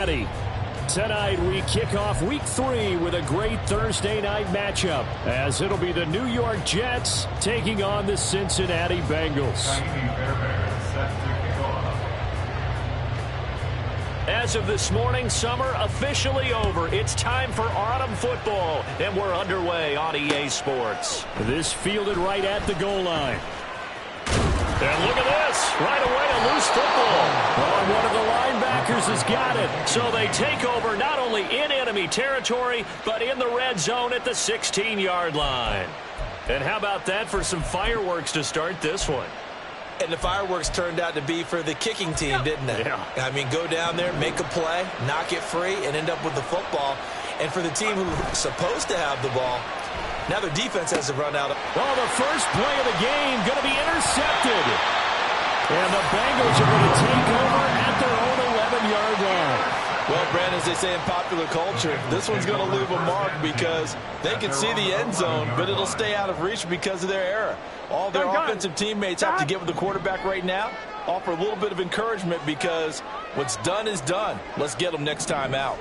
Tonight we kick off week 3 with a great Thursday night matchup, as it'll be the New York Jets taking on the Cincinnati Bengals. As of this morning, summer officially over. It's time for autumn football, and we're underway on EA Sports. This fielded right at the goal line. And look at this. Right away, a loose football. Oh, one of the linebackers has got it. So they take over not only in enemy territory, but in the red zone at the 16-yard line. And how about that for some fireworks to start this one? And the fireworks turned out to be for the kicking team, didn't they? Yeah. I mean, go down there, make a play, knock it free, and end up with the football. And for the team who's supposed to have the ball, now their defense has to run out. Well, the first play of the game going to be intercepted. And the Bengals are going to take over at their own 11-yard line. Well, Brandon, as they say in popular culture, this one's going to leave a mark because they can see the end zone, but it'll stay out of reach because of their error. All their offensive teammates have to get with the quarterback right now, offer a little bit of encouragement because what's done is done. Let's get them next time out.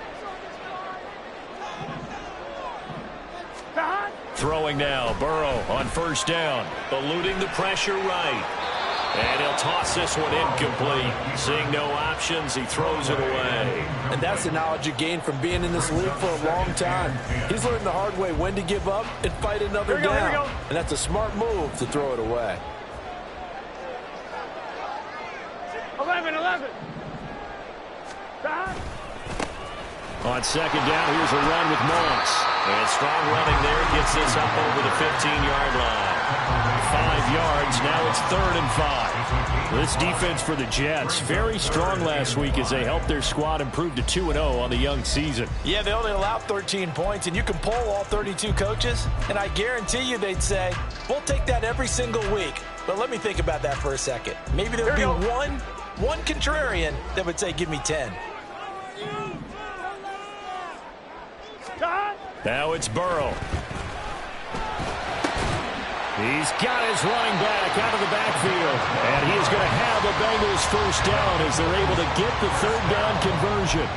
Throwing now, Burrow on first down, eluding the pressure right. And he'll toss this one incomplete. Seeing no options, he throws it away. And that's the knowledge you gain from being in this league for a long time. He's learned the hard way when to give up and fight another down. And that's a smart move to throw it away. 11. On second down, here's a run with Moss. And strong running there gets this up over the 15-yard line. 5 yards, now it's 3rd and 5. This defense for the Jets, very strong last week as they helped their squad improve to 2-0 on the young season. Yeah, they only allowed 13 points, and you can poll all 32 coaches, and I guarantee you they'd say, we'll take that every single week. But let me think about that for a second. Maybe there would be one contrarian that would say, give me 10. Now it's Burrow. He's got his running back out of the backfield. And he is going to have the Bengals first down as they're able to get the 3rd down conversion.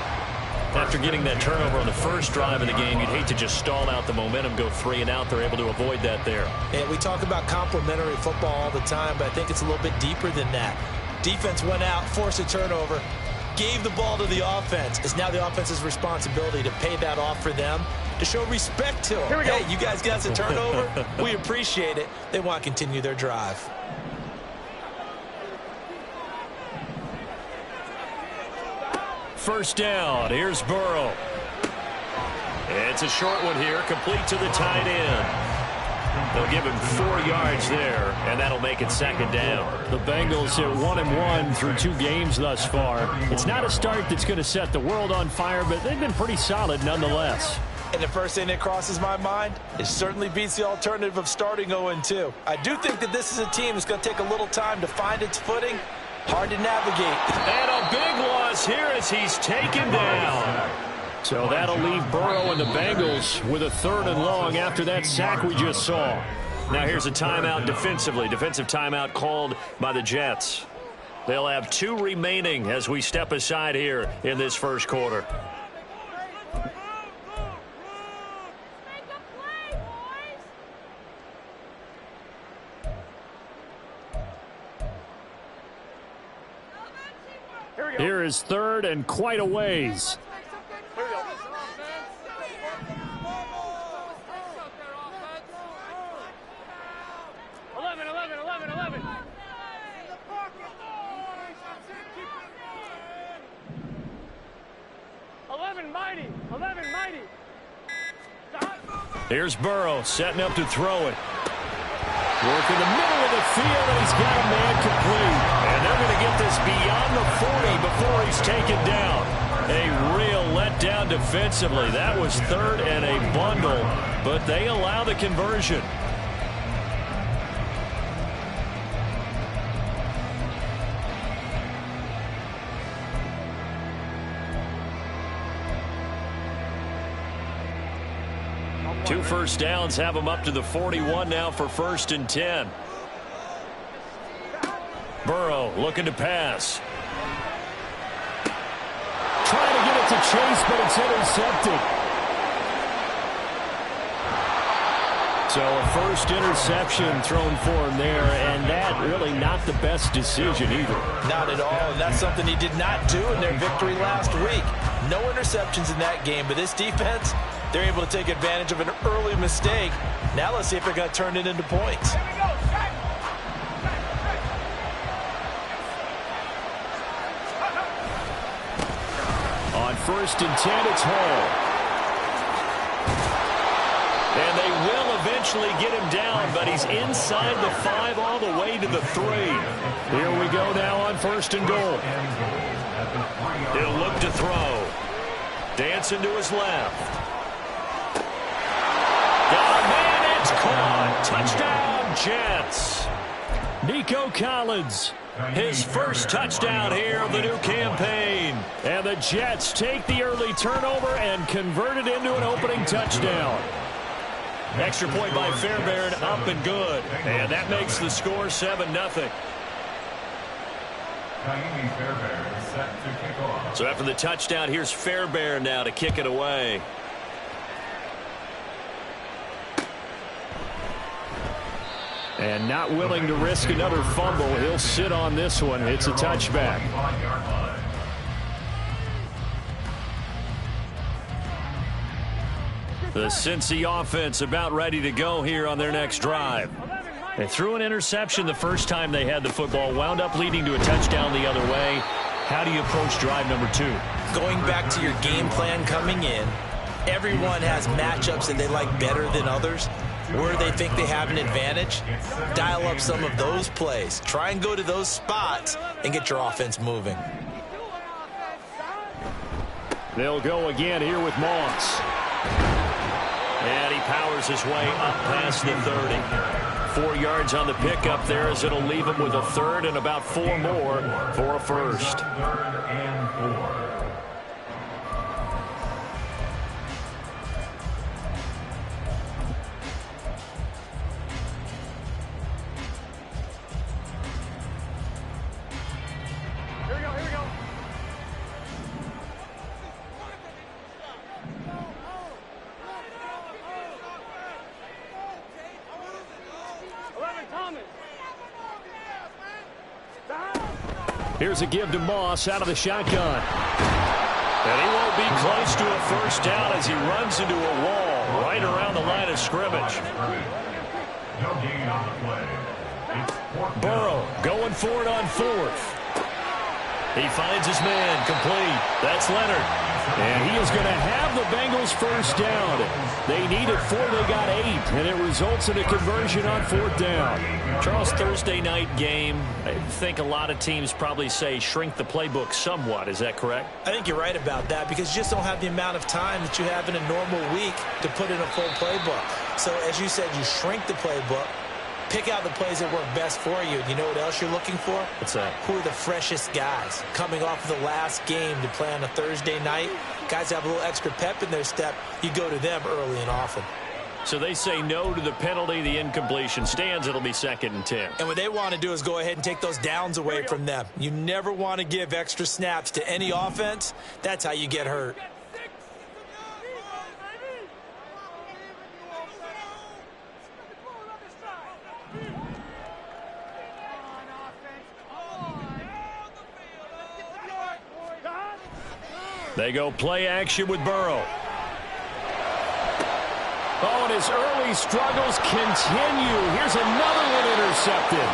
After getting that turnover on the first drive of the game, you'd hate to just stall out the momentum, go 3 and out. They're able to avoid that there. And we talk about complementary football all the time, but I think it's a little bit deeper than that. Defense went out, forced a turnover, gave the ball to the offense. It's now the offense's responsibility to pay that off for them, to show respect to them. Hey, you guys got a turnover. We appreciate it. They want to continue their drive. First down. Here's Burrow. It's a short one here, complete to the tight end. They'll give him 4 yards there, and that'll make it 2nd down. The Bengals hit 1-1 through 2 games thus far. It's not a start that's going to set the world on fire, but they've been pretty solid nonetheless. And the first thing that crosses my mind, it certainly beats the alternative of starting 0-2. I do think that this is a team that's going to take a little time to find its footing. Hard to navigate. And a big loss here as he's taken down. So that'll leave Burrow and the Bengals with a 3rd and long after that sack we just saw. Now here's a timeout defensively. Defensive timeout called by the Jets. They'll have 2 remaining as we step aside here in this first quarter. Here is 3rd and quite a ways. Here's Burrow setting up to throw it. Working the middle of the field, and he's got a man complete. And they're going to get this beyond the 40 before he's taken down. A real letdown defensively. That was 3rd and a bundle, but they allow the conversion. Two first downs have them up to the 41 now for 1st and 10. Burrow looking to pass. Trying to get it to chase, but it's intercepted. So a first interception thrown for him there, and that really not the best decision either. Not at all, and that's something he did not do in their victory last week. No interceptions in that game, but this defense, they're able to take advantage of an early mistake. Now let's see if they're going to turn it into points. On 1st and 10, it's Hall. And they will eventually get him down, but he's inside the 5 all the way to the 3. Here we go now on 1st and goal. He'll look to throw. Dancing to his left. Got a man, it's caught. Touchdown, Jets. Nico Collins, his first touchdown here of the new campaign. And the Jets take the early turnover and convert it into an opening touchdown. Extra point by Fairbairn, up and good. And that makes the score 7-0. So after the touchdown, here's Fairbairn now to kick it away. And not willing to risk another fumble. He'll sit on this one. It's a touchback. The Cincy offense about ready to go here on their next drive. They threw an interception the first time they had the football, wound up leading to a touchdown the other way. How do you approach drive number 2? Going back to your game plan coming in, everyone has matchups that they like better than others. Where they think they have an advantage, dial up some of those plays. Try and go to those spots and get your offense moving. They'll go again here with Moss. And he powers his way up past the 30. 4 yards on the pickup there as it'll leave him with a third and about 4 more for a first. Here's a give to Moss out of the shotgun. And he won't be close to a first down as he runs into a wall right around the line of scrimmage. Burrow going for it on 4th. He finds his man complete. That's Leonard. And he is going to have the Bengals first down. They needed 4, they got 8, and it results in a conversion on 4th down. Charles, Thursday night game, I think a lot of teams probably say shrink the playbook somewhat. Is that correct? I think you're right about that because you just don't have the amount of time that you have in a normal week to put in a full playbook. So as you said, you shrink the playbook. Pick out the plays that work best for you. And you know what else you're looking for? What's that? Who are the freshest guys coming off of the last game to play on a Thursday night? Guys have a little extra pep in their step. You go to them early and often. So they say no to the penalty. The incompletion stands. It'll be 2nd and 10. And what they want to do is go ahead and take those downs away from them. You never want to give extra snaps to any offense. That's how you get hurt. They go play action with Burrow. Oh, and his early struggles continue. Here's another one intercepted.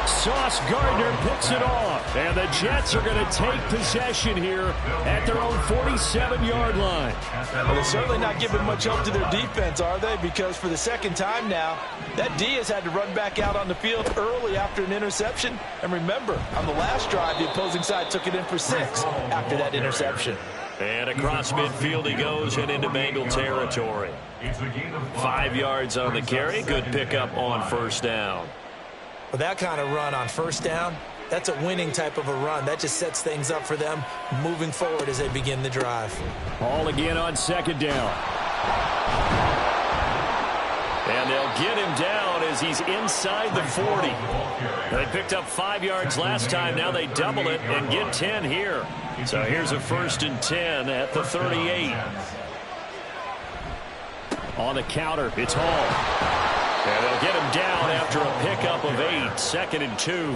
Sauce Gardner picks it off. And the Jets are going to take possession here at their own 47-yard line. Well, they're certainly not giving much help to their defense, are they? Because for the second time now, that D has had to run back out on the field early after an interception. And remember, on the last drive, the opposing side took it in for 6 after that interception. And across midfield he goes and into Bengal territory. 5 yards on the carry. Good pickup on first down. With that kind of run on first down, that's a winning type of a run. That just sets things up for them moving forward as they begin the drive. All again on 2nd down. And they'll get him down as he's inside the 40. They picked up 5 yards last time. Now they double it and get 10 here. So here's a 1st and 10 at the 38. On the counter, it's Hall. And they'll get him down after a pickup of 8, 2nd and 2.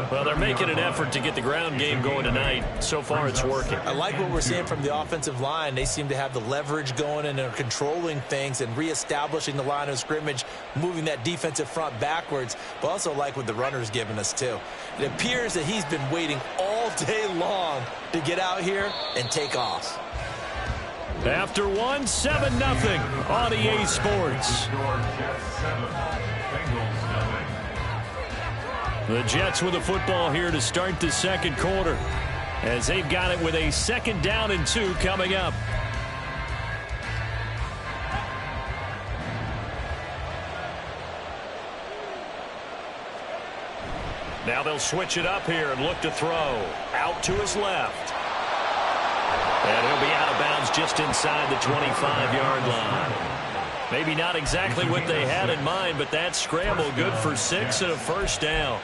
Well, they're making an effort to get the ground game going tonight. So far, it's working. I like what we're seeing from the offensive line. They seem to have the leverage going and they're controlling things and reestablishing the line of scrimmage, moving that defensive front backwards. But also like what the runner's giving us, too. It appears that he's been waiting all day long to get out here and take off. After 1, 7-0 on EA Sports. The Jets with the football here to start the 2nd quarter, as they've got it with a 2nd down and 2 coming up. Now they'll switch it up here and look to throw. Out to his left. And he'll be out of bounds just inside the 25-yard line. Maybe not exactly what they had in mind, but that scramble good for 6 and a 1st down.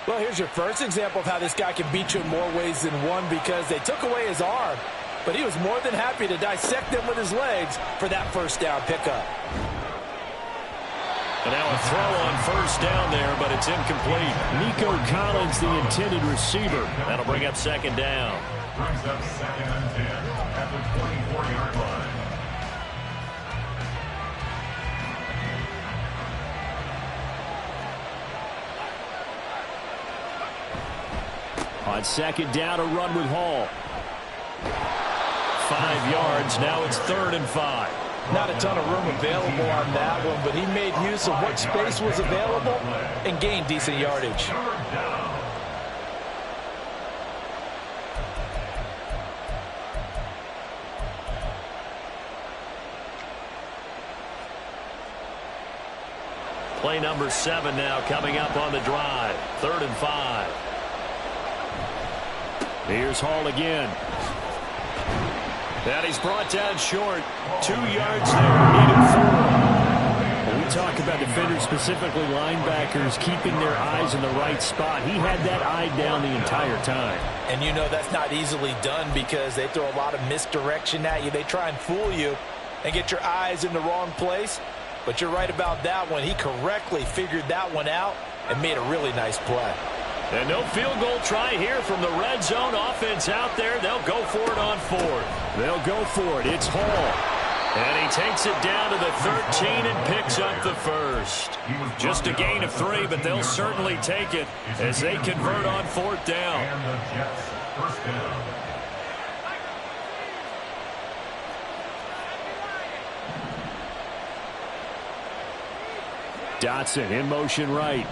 Well, here's your first example of how this guy can beat you in more ways than one, because they took away his arm, but he was more than happy to dissect them with his legs for that 1st down pickup. And now a throw on 1st down there, but it's incomplete. Nico Collins, the intended receiver. That'll bring up 2nd down. Brings up 2nd and 10 at the 24-yard line. On 2nd down, a run with Hall. 5 yards. Now it's 3rd and 5. Not a ton of room available on that one, but he made use of what space was available and gained decent yardage. Play number 7 now coming up on the drive. 3rd and 5. Here's Hall again. And he's brought down short. 2 yards there. Needed 4. When we talk about defenders, specifically linebackers, keeping their eyes in the right spot, he had that eye down the entire time. And you know that's not easily done because they throw a lot of misdirection at you. They try and fool you and get your eyes in the wrong place. But you're right about that one. He correctly figured that one out and made a really nice play. And no field goal try here from the red zone offense out there. They'll go for it on 4th. They'll go for it. It's Hall. And he takes it down to the 13 and picks up the 1st. Just a gain of 3, but they'll certainly take it as they convert on 4th down. And the Jets 1st down. Dotson in motion right.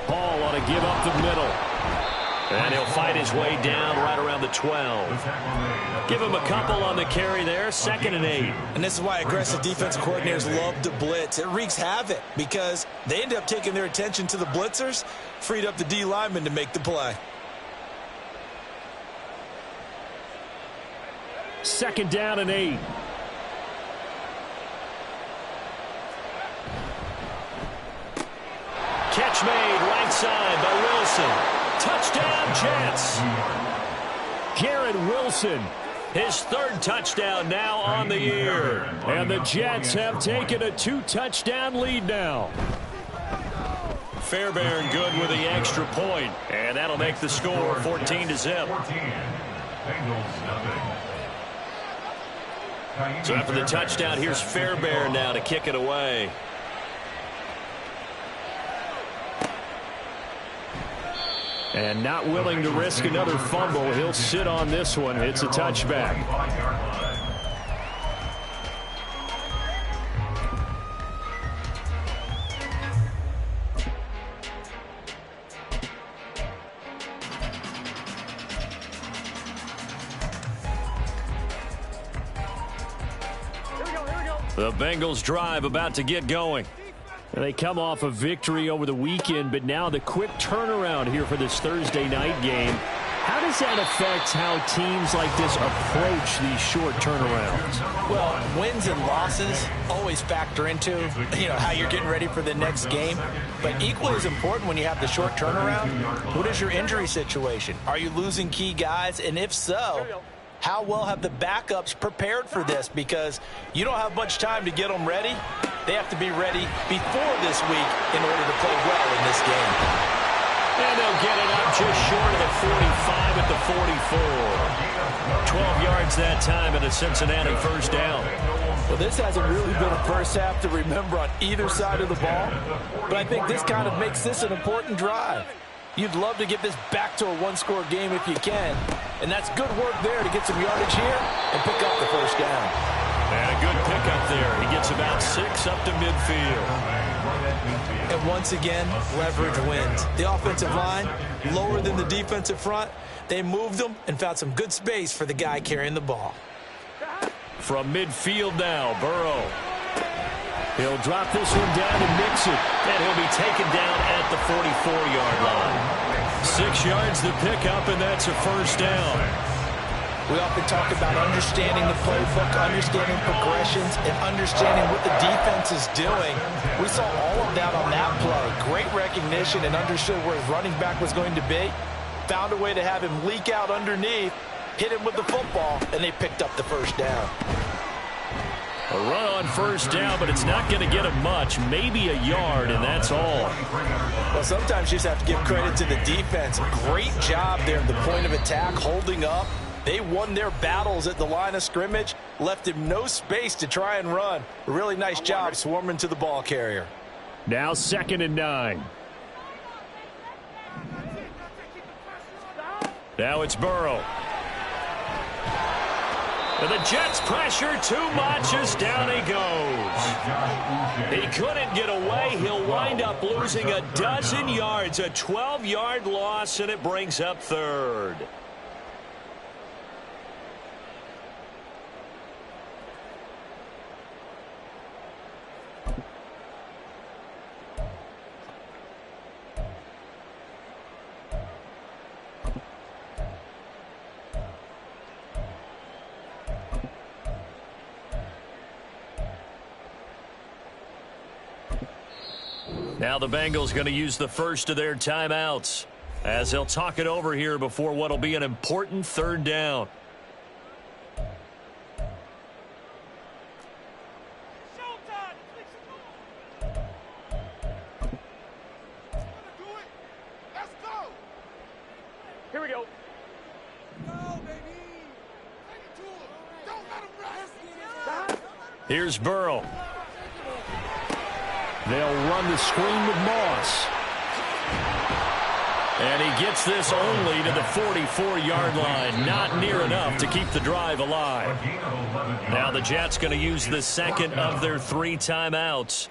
Hall ought to give up the middle. And he'll fight his way down right around the 12. Give him a couple on the carry there. 2nd and 8. And this is why aggressive defensive coordinators love to blitz. It wreaks havoc because they end up taking their attention to the blitzers, freed up the D lineman to make the play. 2nd down and 8. Catch made right side by Wilson. Touchdown, Jets. Garrett Wilson, his 3rd touchdown now on the year. And the Jets have taken a 2-touchdown lead now. Fairbairn good with the extra point. And that'll make the score 14-0. So after the touchdown, here's Fairbairn now to kick it away. And not willing to risk another fumble. He'll sit on this one. It's a touchback. The Bengals drive about to get going. They come off a victory over the weekend, but now the quick turnaround here for this Thursday night game. How does that affect how teams like this approach these short turnarounds? Well, wins and losses always factor into, how you're getting ready for the next game. But equally as important when you have the short turnaround, what is your injury situation? Are you losing key guys? And if so, how well have the backups prepared for this? Because you don't have much time to get them ready. They have to be ready before this week in order to play well in this game. And they'll get it up just short of the 45 at the 44. 12 yards that time and a Cincinnati first down. Well, this hasn't really been a first half to remember on either side of the ball. But I think this kind of makes this an important drive. You'd love to get this back to a one-score game if you can. And that's good work there to get some yardage here and pick up the first down. And a good pickup there. He gets about 6 up to midfield. And once again, leverage wins. The offensive line, lower than the defensive front. They moved them and found some good space for the guy carrying the ball. From midfield now, Burrow. He'll drop this one down and mix it. And he'll be taken down at the 44-yard line. 6 yards to pick up, and that's a first down. We often talk about understanding the playbook, understanding progressions, and understanding what the defense is doing. We saw all of that on that play. Great recognition and understood where his running back was going to be. Found a way to have him leak out underneath, hit him with the football, and they picked up the first down. A run on first down, but it's not going to get him much. Maybe a yard, and that's all. Well, sometimes you just have to give credit to the defense. Great job there at the point of attack, holding up. They won their battles at the line of scrimmage, left him no space to try and run. A really nice job swarming to the ball carrier. Now 2nd and 9. Now it's Burrow. And the Jets pressure too much as down he goes. He couldn't get away. He'll wind up losing a dozen yards, a 12-yard loss, and it brings up 3rd. Now the Bengals going to use the first of their timeouts as they'll talk it over here before what will be an important 3rd down. Here we go. Here's Burrow. They'll run the screen with Moss. And he gets this only to the 44-yard line. Not near enough to keep the drive alive. Now the Jets going to use the 2nd of their 3 timeouts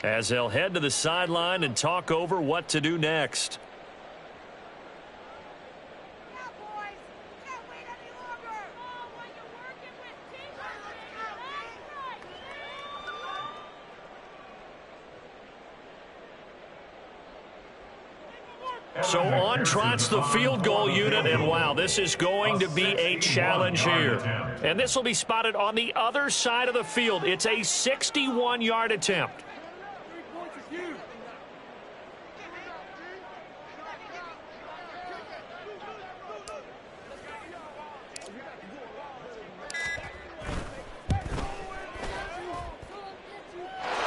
as they'll head to the sideline and talk over what to do next. So on trots the field goal unit, and wow, this is going to be a challenge here. And this will be spotted on the other side of the field. It's a 61-yard attempt.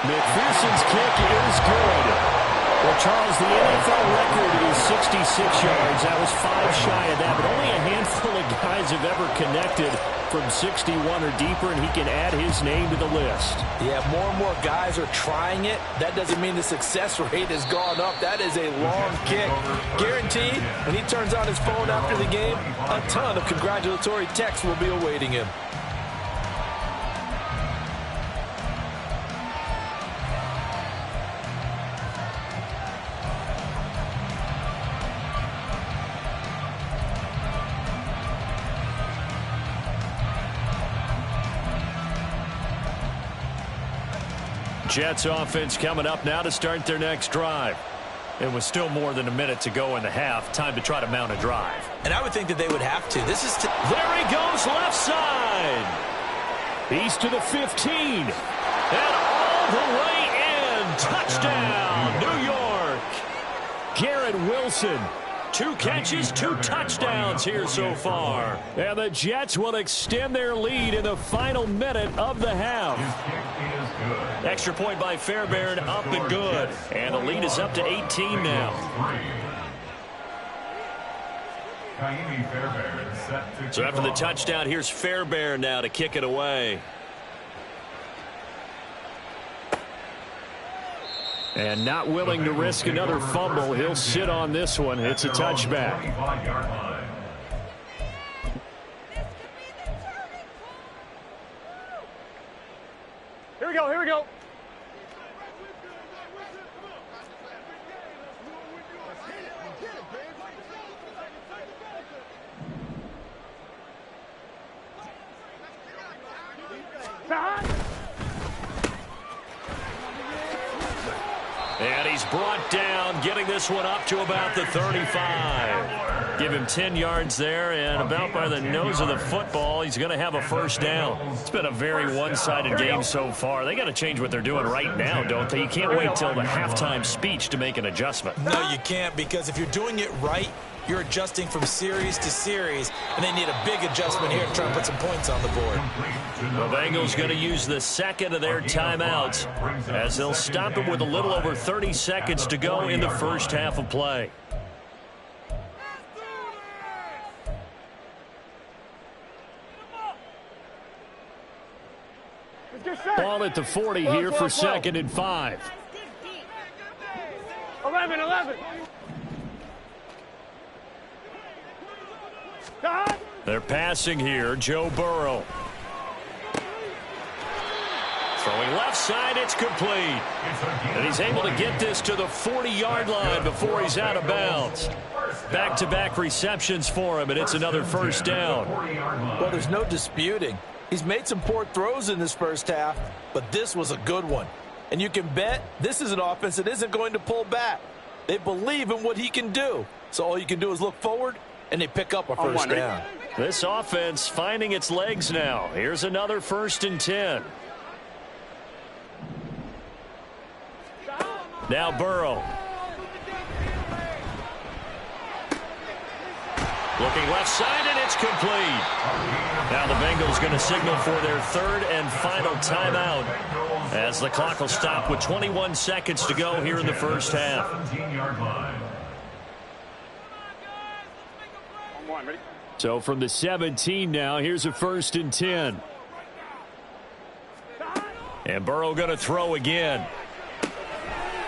McPherson's kick is good. Well, Charles, the NFL record is 66 yards. That was 5 shy of that, but only a handful of guys have ever connected from 61 or deeper, and he can add his name to the list. Yeah, more and more guys are trying it. That doesn't mean the success rate has gone up. That is a long kick. Guaranteed, when he turns on his phone after the game, a ton of congratulatory texts will be awaiting him. Jets offense coming up now to start their next drive. It was still more than a minute to go in the half. Time to try to mount a drive. And I would think that they would have to. There he goes, left side. He's to the 15. And all the way in. Touchdown, New York. Garrett Wilson. 2 catches, 2 touchdowns here so far. And the Jets will extend their lead in the final minute of the half. Extra point by Fairbairn, up and good. And the lead is up to 18 now. So after the touchdown, here's Fairbairn now to kick it away. And not willing to risk another fumble. He'll sit on this one. It's a touchback. Here we go, here we go. And he's brought down, getting this one up to about the 35. Give him 10 yards there, and about by the nose of the football, he's going to have a first down. It's been a very one-sided game so far. They got to change what they're doing right now, don't they? You can't wait till the halftime speech to make an adjustment. No, you can't, because if you're doing it right, you're adjusting from series to series, and they need a big adjustment here to try and put some points on the board. The Bengals going to use the second of their timeouts as they'll stop it with a little over 30 seconds to go in the first half of play. Ball at the 40 here for 2nd and 5. 11. They're passing here. Joe Burrow. Throwing left side, it's complete. And he's able to get this to the 40-yard line before he's out of bounds. Back-to-back receptions for him, and it's another first down. Well, there's no disputing. He's made some poor throws in this first half, but this was a good one. And you can bet this is an offense that isn't going to pull back. They believe in what he can do. So all you can do is look forward, and they pick up a first down. This offense finding its legs now. Here's another 1st and 10. Now Burrow. Looking left side, and it's complete. Now the Bengals going to signal for their 3rd and final timeout as the clock will stop with 21 seconds to go here in the first half. So from the 17 now, here's a 1st and 10. And Burrow going to throw again.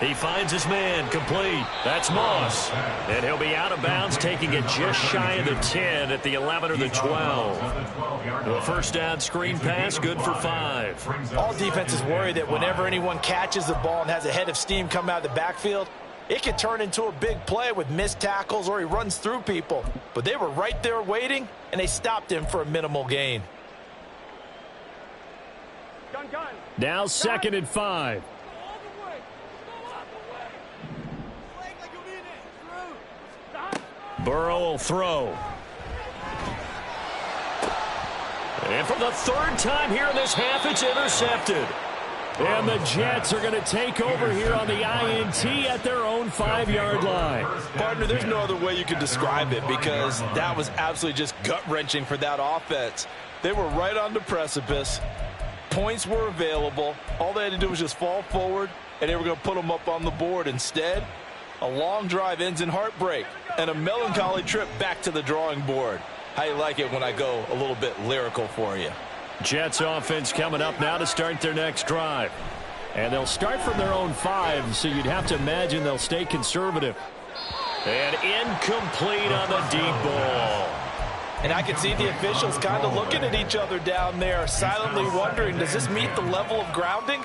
He finds his man, complete. That's Moss. And he'll be out of bounds, taking it just shy of the 10 at the 11 or the 12. The first down screen pass, good for 5. All defenses worry that whenever anyone catches the ball and has a head of steam come out of the backfield, it could turn into a big play with missed tackles or he runs through people. But they were right there waiting, and they stopped him for a minimal gain. Now 2nd and 5. Burrow will throw. And for the 3rd time here in this half, it's intercepted. And the Jets are going to take over here on the INT at their own 5-yard line. Partner, there's no other way you could describe it because that was absolutely just gut-wrenching for that offense. They were right on the precipice. Points were available. All they had to do was just fall forward, and they were going to put them up on the board. Instead, a long drive ends in heartbreak and a melancholy trip back to the drawing board. How you like it when I go a little bit lyrical for you? Jets offense coming up now to start their next drive. And they'll start from their own 5, so you'd have to imagine they'll stay conservative. And incomplete on the deep ball. And I can see the officials kind of looking at each other down there, silently wondering, does this meet the level of grounding?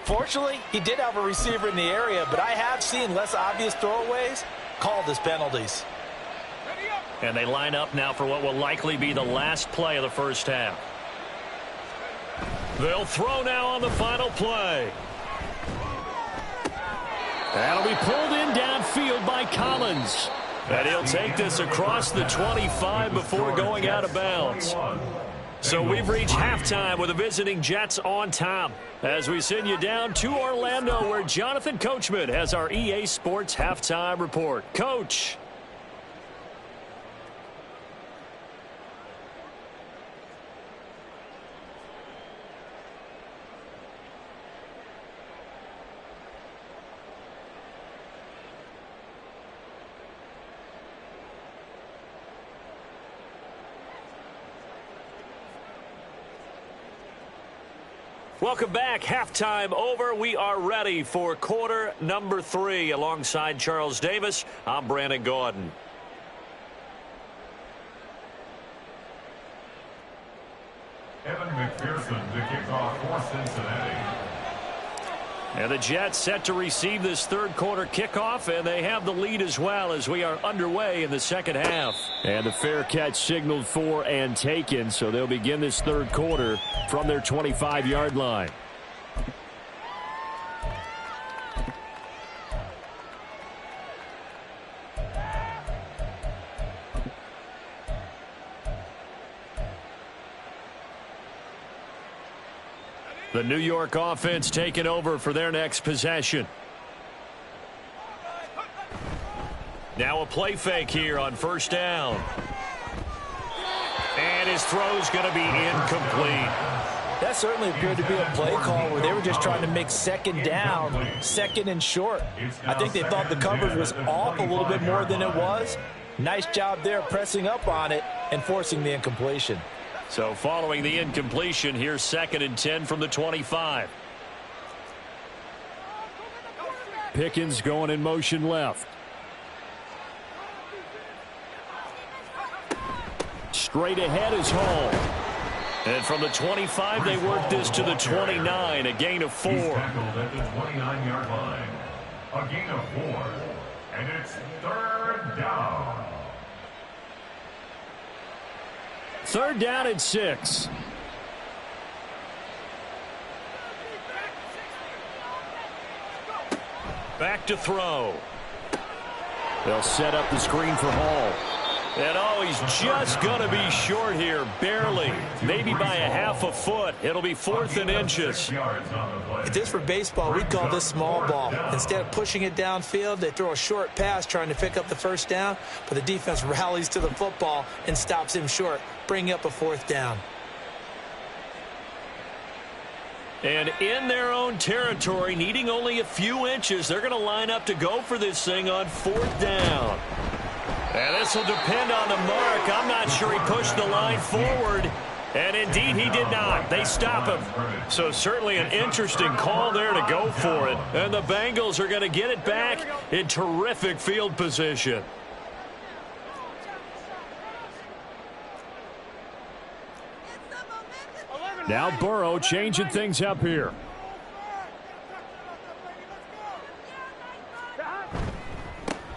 Fortunately, he did have a receiver in the area, but I have seen less obvious throwaways called as penalties. And they line up now for what will likely be the last play of the first half. They'll throw now on the final play. That'll be pulled in downfield by Collins. And he'll take this across the 25 before going out of bounds. So we've reached halftime with the visiting Jets on top as we send you down to Orlando where Jonathan Coachman has our EA Sports halftime report. Coach. Welcome back. Halftime over. We are ready for quarter number 3. Alongside Charles Davis, I'm Brandon Gaudin. Evan McPherson to kick off for Cincinnati. And the Jets set to receive this third quarter kickoff, and they have the lead as well as we are underway in the second half. And the fair catch signaled for and taken, so they'll begin this third quarter from their 25-yard line. The New York offense taking over for their next possession. Now a play fake here on first down. And his throw's going to be incomplete. That certainly appeared to be a play call where they were just trying to make second down, second and short. I think they thought the coverage was off a little bit more than it was. Nice job there pressing up on it and forcing the incompletion. So following the incompletion, here's 2nd and 10 from the 25. Pickens going in motion left. Straight ahead is Hall. And from the 25, they work this to the 29, a gain of 4. He's tackled at the 29-yard line. A gain of 4. And it's third down. Third down and 6. Back to throw. They'll set up the screen for Hall. And oh, he's just going to be short here, barely. Maybe by a half a foot. It'll be 4th and inches. If this were baseball, we'd call this small ball. Instead of pushing it downfield, they throw a short pass trying to pick up the first down, but the defense rallies to the football and stops him short, bringing up a 4th down. And in their own territory, needing only a few inches, they're going to line up to go for this thing on 4th down. And this will depend on the mark. I'm not sure he pushed the line forward. And indeed, he did not. They stop him. So certainly an interesting call there to go for it. And the Bengals are going to get it back in terrific field position. Now Burrow changing things up here.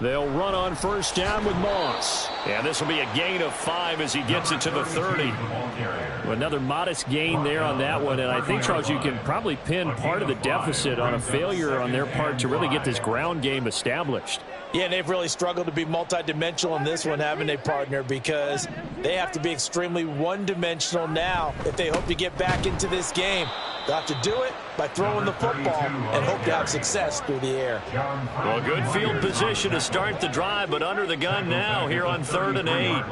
They'll run on first down with Moss. And this will be a gain of 5 as he gets it to the 30. Another modest gain there on that one. And I think, Charles, you can probably pin part of the deficit on a failure on their part to really get this ground game established. Yeah, and they've really struggled to be multidimensional in this one, haven't they, partner? Because they have to be extremely one-dimensional now if they hope to get back into this game. They'll have to do it by throwing the football and hope to have success through the air. Well, good field position to start the drive, but under the gun now here on 3rd and 8.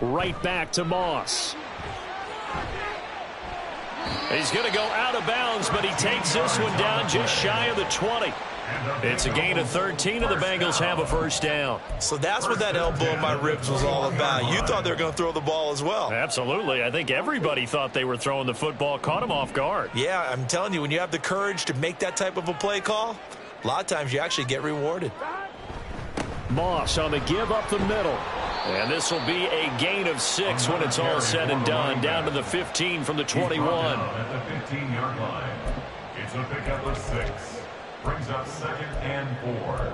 Right back to Moss. He's going to go out of bounds, but he takes this one down just shy of the 20. It's a gain of 13, and the Bengals have a first down. So that's what that elbow in my ribs was all about. You thought they were going to throw the ball as well. Absolutely. I think everybody thought they were throwing the football, caught him off guard. Yeah, I'm telling you, when you have the courage to make that type of a play call, a lot of times you actually get rewarded. Moss on the give up the middle. And this will be a gain of 6 when it's all said and done. Down to the 15 from the 21. At the 15-yard line. It's a pickup of 6. Brings up 2nd and 4.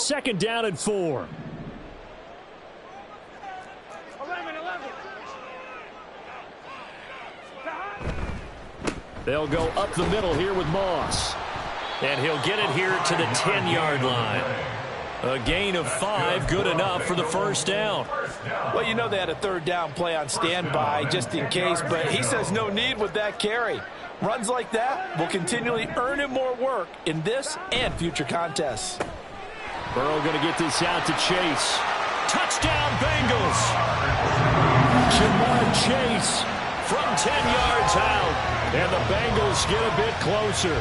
second down and 4. 11. They'll go up the middle here with Moss. And he'll get it here to the 10-yard line. A gain of 5, good enough for the first down. Well, you know they had a third down play on standby just in case, but he says no need with that carry. Runs like that will continually earn him more work in this and future contests. Burrow going to get this out to Chase. Touchdown, Bengals! Jamar Chase from 10 yards out, and the Bengals get a bit closer.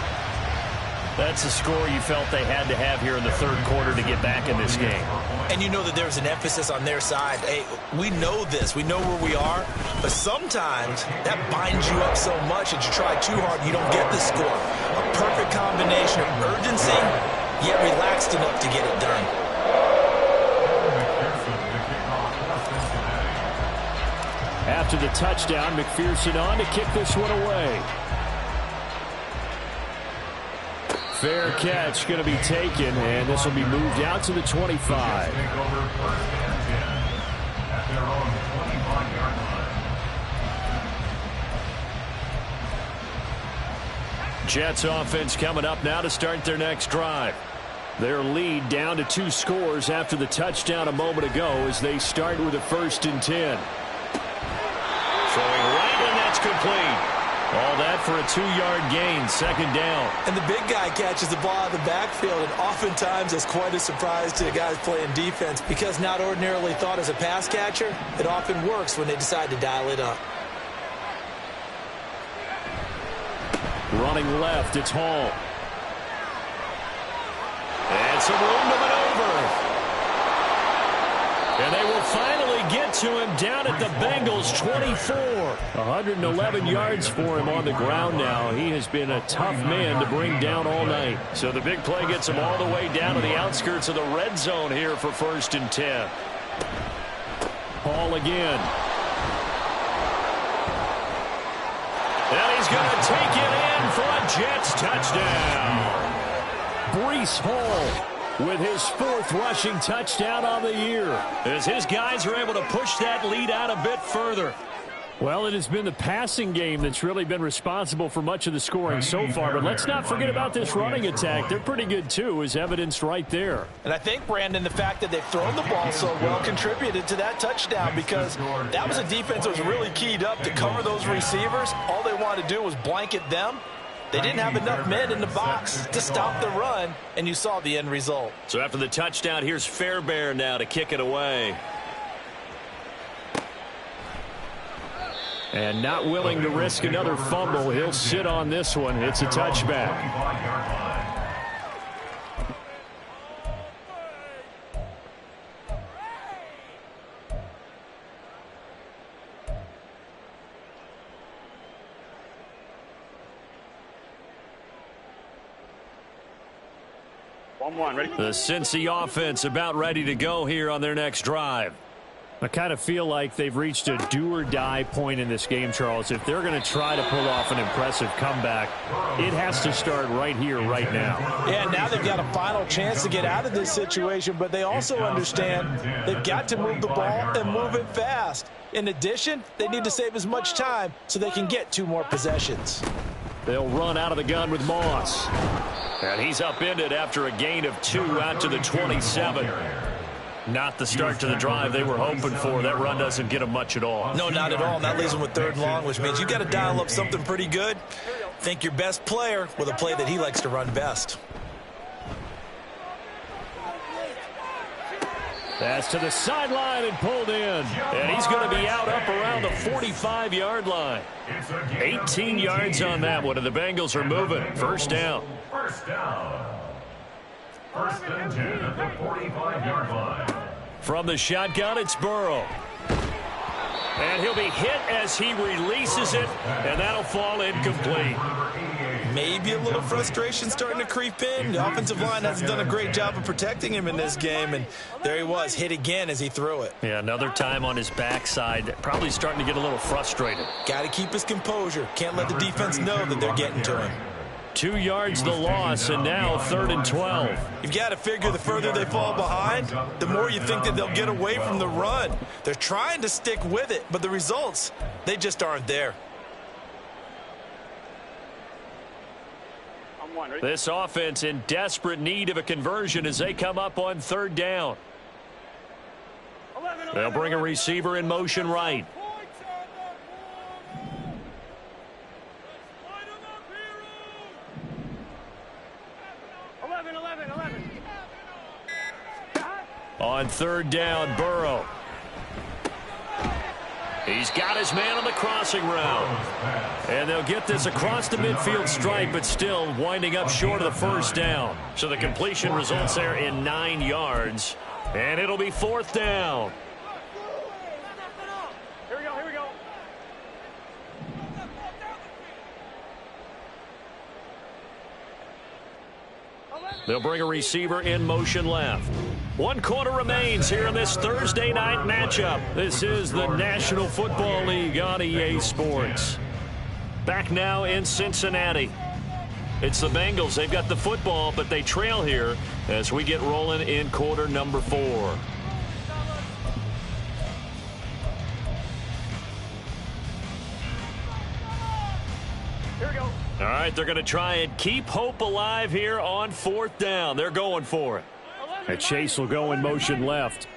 That's a score you felt they had to have here in the third quarter to get back in this game. And you know that there's an emphasis on their side. Hey, we know this. We know where we are. But sometimes that binds you up so much that you try too hard and you don't get the score. A perfect combination of urgency, yet relaxed enough to get it done. After the touchdown, McPherson on to kick this one away. Fair catch going to be taken, and this will be moved out to the 25. Jets offense coming up now to start their next drive. Their lead down to 2 scores after the touchdown a moment ago as they start with a 1st and 10. Throwing right, and that's complete. All that for a 2-yard gain, second down. And the big guy catches the ball out of the backfield, and oftentimes that's quite a surprise to the guys playing defense because not ordinarily thought as a pass catcher, it often works when they decide to dial it up. Running left, it's Hall. And some room to maneuver. And they will finally get to him down at the Bengals 24. 111 yards for him on the ground now. He has been a tough man to bring down all night. So the big play gets him all the way down to the outskirts of the red zone here for 1st and 10. Hall again. And he's going to take it in for a Jets touchdown. Breece Hall with his 4th rushing touchdown on the year, as his guys are able to push that lead out a bit further. Well, it has been the passing game that's really been responsible for much of the scoring so far, but let's not forget about this running attack. They're pretty good, too, as evidenced right there. And I think, Brandon, the fact that they've thrown the ball so well contributed to that touchdown because that was a defense that was really keyed up to cover those receivers. All they wanted to do was blanket them. They didn't have enough men in the box to stop the run, and you saw the end result. So after the touchdown, here's Fairbairn now to kick it away. And not willing to risk another fumble, he'll sit on this one. It's a touchback. Ready? The Cincy offense about ready to go here on their next drive. I kind of feel like they've reached a do-or-die point in this game, Charles. If they're going to try to pull off an impressive comeback, it has to start right here, right now. Yeah, now they've got a final chance to get out of this situation, but they also understand they've got to move the ball and move it fast. In addition, they need to save as much time so they can get 2 more possessions. They'll run out of the gun with Moss. And he's upended after a gain of 2 out to the 27. Not the start to the drive they were hoping for. That run doesn't get them much at all. No, not at all. And that leaves them with 3rd and long, which means you got to dial up something pretty good. Think your best player with a play that he likes to run best. Pass to the sideline and pulled in. And he's going to be out up around the 45-yard line. 18 yards on that one, and the Bengals are moving. First down. First down. 1st and 10 at the 45-yard line. From the shotgun, it's Burrow. And he'll be hit as he releases it, and that'll fall incomplete. Maybe a little frustration starting to creep in. The offensive line hasn't done a great job of protecting him in this game, and there he was, hit again as he threw it. Yeah, another time on his backside, probably starting to get a little frustrated. Got to keep his composure. Can't let the defense know that they're getting to him. 2 yards the loss, and now 3rd and 12. You've got to figure the further they fall behind, the more you think that they'll get away from the run. They're trying to stick with it, but the results, they just aren't there. This offense in desperate need of a conversion as they come up on 3rd down. They'll bring a receiver in motion right. On 3rd down, Burrow. He's got his man on the crossing route. And they'll get this across the midfield stripe, but still winding up short of the 1st down. So the completion results there in 9 yards. And it'll be 4th down. Here we go. They'll bring a receiver in motion left. 1 quarter remains here in this Thursday night matchup. This is the National Football League on EA Sports. Back now in Cincinnati. It's the Bengals. They've got the football, but they trail here as we get rolling in quarter number 4. Here we go. All right, they're going to try and keep hope alive here on 4th down. They're going for it. And Chase will go in motion left.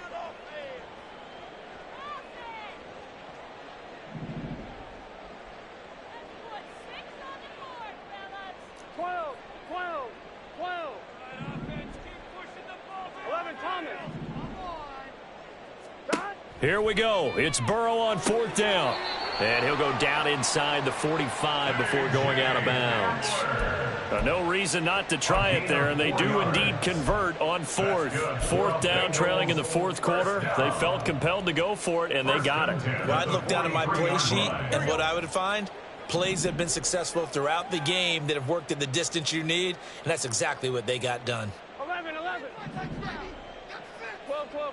Here we go. It's Burrow on 4th down. And he'll go down inside the 45 before going out of bounds. No reason not to try it there, and they do indeed convert on 4th. 4th down, trailing in the 4th quarter. They felt compelled to go for it, and they got it. Well, I'd look down at my play sheet, and what I would find, plays that have been successful throughout the game that have worked in the distance you need, and that's exactly what they got done. 11.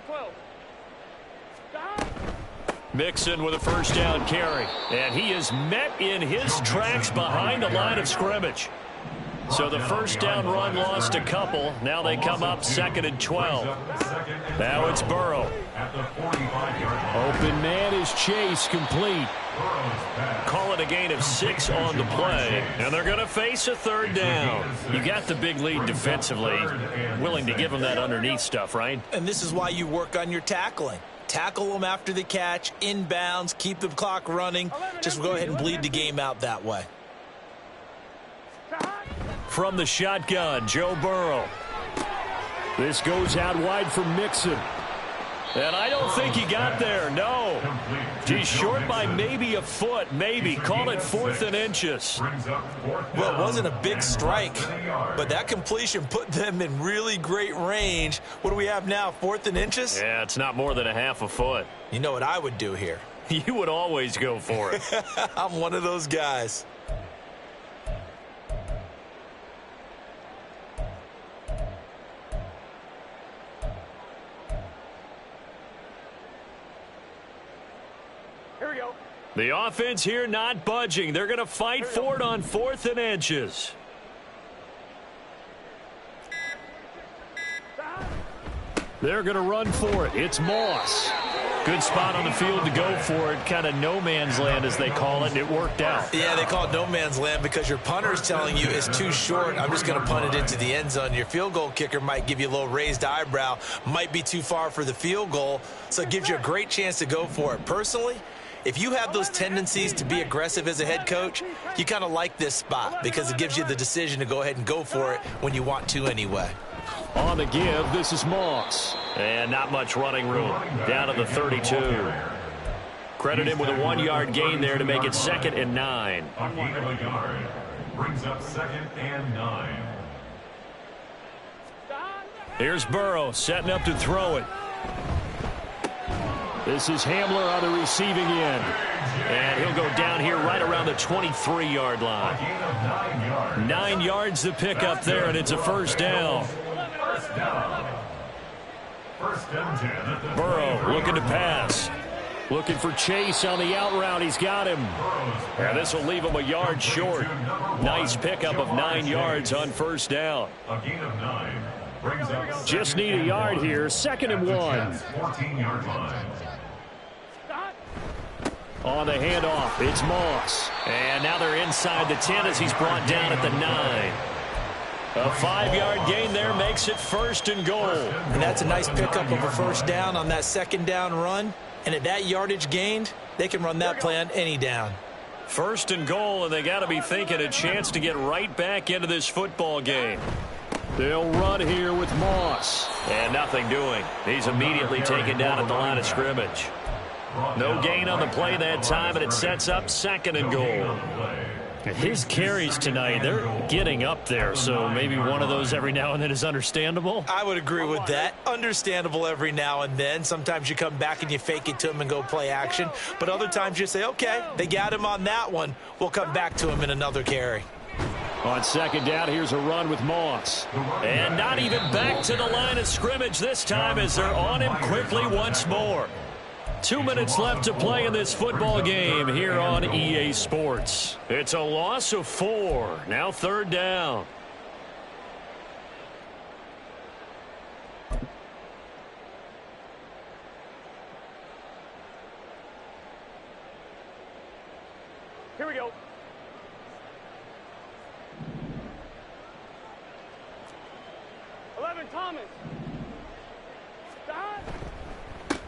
12. Mixon with a 1st down carry. And he is met in his tracks behind the line of scrimmage. So the 1st down run lost a couple. Now they come up 2nd and 12. Now it's Burrow. Open man is Chase, complete. Call it a gain of 6 on the play. And they're going to face a 3rd down. You got the big lead defensively. Willing to give them that underneath stuff, right? And this is why you work on your tackling. Tackle them after the catch, inbounds, keep the clock running. Just go ahead and bleed the game out that way. From the shotgun, Joe Burrow. This goes out wide for Mixon. And I don't think he got there, no. He's short by maybe a foot, maybe. Call it 4th and inches. Well, it wasn't a big strike, but that completion put them in really great range. What do we have now, 4th and inches? Yeah, it's not more than a half a foot. You know what I would do here? You would always go for it. I'm one of those guys. Here we go. The offense here not budging. They're going to fight for it on 4th and inches. They're going to run for it. It's Moss. Good spot on the field to go for it. Kind of no man's land, as they call it, and it worked out. Yeah, they call it no man's land because your punter is telling you it's too short. I'm just going to punt it into the end zone. Your field goal kicker might give you a little raised eyebrow. Might be too far for the field goal, so it gives you a great chance to go for it. Personally, if you have those tendencies to be aggressive as a head coach, you kind of like this spot because it gives you the decision to go ahead and go for it when you want to anyway. On the give, this is Moss. And not much running room. Down to the 32. Credit him with a 1-yard gain there to make it 2nd and 9. A gain of a yard brings up 2nd and 9. Here's Burrow setting up to throw it. This is Hamler on the receiving end. And he'll go down here right around the 23-yard line. 9 yards to pick up there, and it's a 1st down. First and 10. Burrow looking to pass. Looking for Chase on the out route. He's got him. And this will leave him a yard short. Nice pickup of 9 yards on first down. A gain of 9 brings up Just need a yard here. 2nd and 1. 14-yard line. On the handoff, it's Moss. And now they're inside the 10 as he's brought down at the 9. A 5-yard gain there makes it 1st and goal. And that's a nice pickup of a first down on that 2nd down run. And at that yardage gained, they can run that play on any down. 1st and goal, and they got to be thinking a chance to get right back into this football game. They'll run here with Moss. And nothing doing. He's immediately taken down at the line of scrimmage. No gain on the play that time, and it sets up 2nd and goal. His carries tonight, they're getting up there, so maybe one of those every now and then is understandable. I would agree with that. Understandable every now and then. Sometimes you come back and you fake it to him and go play action. But other times you say, okay, they got him on that one. We'll come back to him in another carry. On 2nd down, here's a run with Moss. And not even back to the line of scrimmage this time as they're on him quickly once more. 2 minutes left to play in this football game here on EA Sports. It's a loss of 4. Now 3rd down. Here we go. Thomas.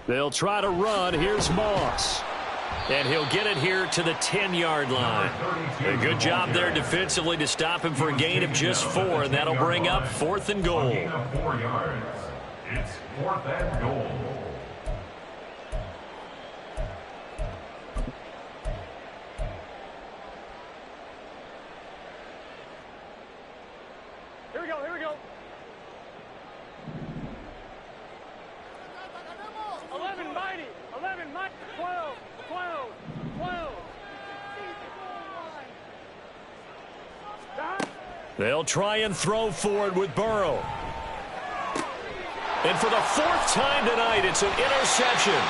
They'll try to run. Here's Moss. And he'll get it here to the 10-yard line. A good job there defensively to stop him for a gain of just 4, and that'll bring up 4th and goal. A gain of 4 yards. It's 4th and goal. Here we go, here we go. 11 mighty, 12, 12, 12. They'll try and throw forward with Burrow. And for the 4th time tonight, it's an interception.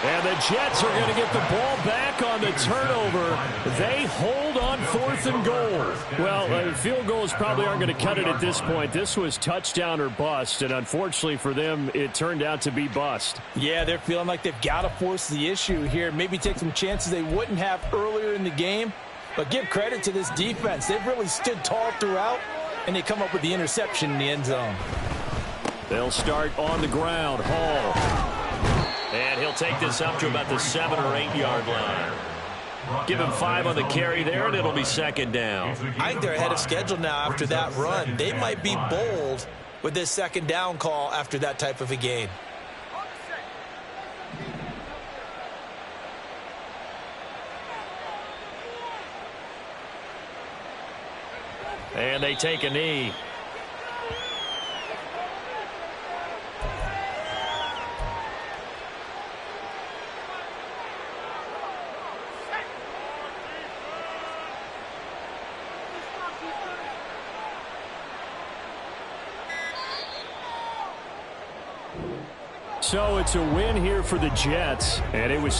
And the Jets are going to get the ball back on the turnover. They hold on 4th and goal. Well, field goals probably aren't going to cut it at this point. This was touchdown or bust, and unfortunately for them, it turned out to be bust. Yeah, they're feeling like they've got to force the issue here. Maybe take some chances they wouldn't have earlier in the game. But give credit to this defense. They've really stood tall throughout, and they come up with the interception in the end zone. They'll start on the ground. Hall. And he'll take this up to about the 7 or 8 yard line. Give him 5 on the carry there, and it'll be 2nd down. I think they're ahead of schedule now after that run. They might be bold with this 2nd down call after that type of a gain. And they take a knee. So it's a win here for the Jets, and it was